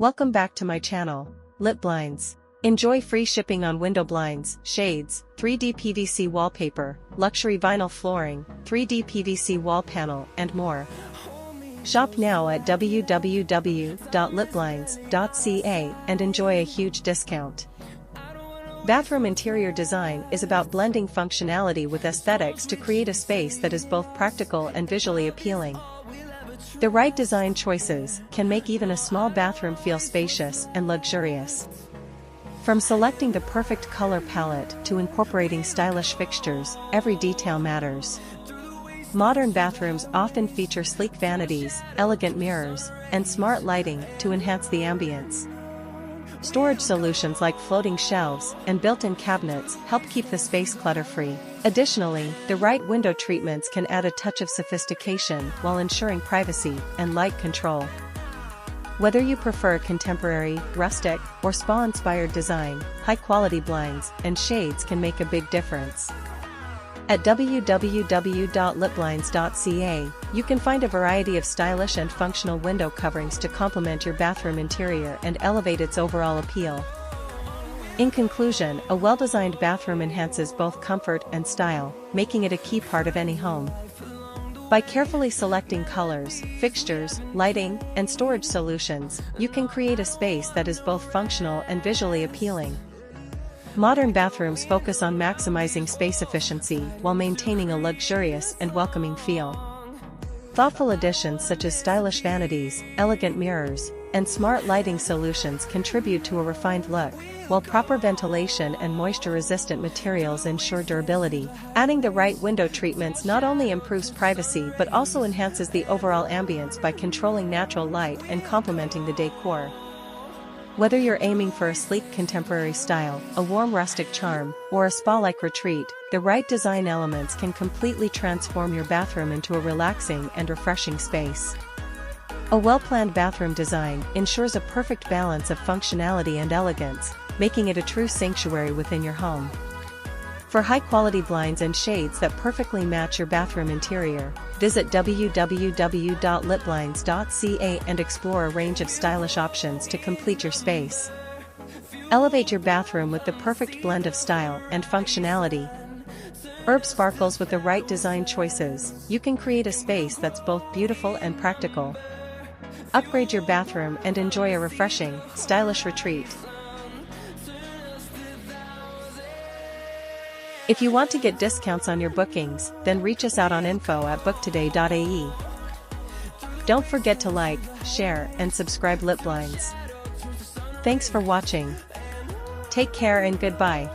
Welcome back to my channel, Lit Blinds. Enjoy free shipping on window blinds, shades, 3D PVC wallpaper, luxury vinyl flooring, 3D PVC wall panel, and more. Shop now at www.litblinds.ca and enjoy a huge discount. Bathroom interior design is about blending functionality with aesthetics to create a space that is both practical and visually appealing. The right design choices can make even a small bathroom feel spacious and luxurious. From selecting the perfect color palette to incorporating stylish fixtures, every detail matters. Modern bathrooms often feature sleek vanities, elegant mirrors, and smart lighting to enhance the ambience. Storage solutions like floating shelves and built-in cabinets help keep the space clutter-free. Additionally, the right window treatments can add a touch of sophistication while ensuring privacy and light control. Whether you prefer contemporary, rustic, or spa-inspired design, high-quality blinds and shades can make a big difference. At www.litblinds.ca, you can find a variety of stylish and functional window coverings to complement your bathroom interior and elevate its overall appeal. In conclusion, a well-designed bathroom enhances both comfort and style, making it a key part of any home. By carefully selecting colors, fixtures, lighting, and storage solutions, you can create a space that is both functional and visually appealing. Modern bathrooms focus on maximizing space efficiency while maintaining a luxurious and welcoming feel. Thoughtful additions such as stylish vanities, elegant mirrors, and smart lighting solutions contribute to a refined look, while proper ventilation and moisture-resistant materials ensure durability. Adding the right window treatments not only improves privacy but also enhances the overall ambience by controlling natural light and complementing the decor. Whether you're aiming for a sleek contemporary style, a warm rustic charm, or a spa-like retreat, the right design elements can completely transform your bathroom into a relaxing and refreshing space. A well-planned bathroom design ensures a perfect balance of functionality and elegance, making it a true sanctuary within your home. For high-quality blinds and shades that perfectly match your bathroom interior, visit www.litblinds.ca and explore a range of stylish options to complete your space. Elevate your bathroom with the perfect blend of style and functionality. Herb sparkles with the right design choices, you can create a space that's both beautiful and practical. Upgrade your bathroom and enjoy a refreshing, stylish retreat. If you want to get discounts on your bookings, then reach us out on info@booktoday.ae. Don't forget to like, share, and subscribe Lit Blinds. Thanks for watching. Take care and goodbye.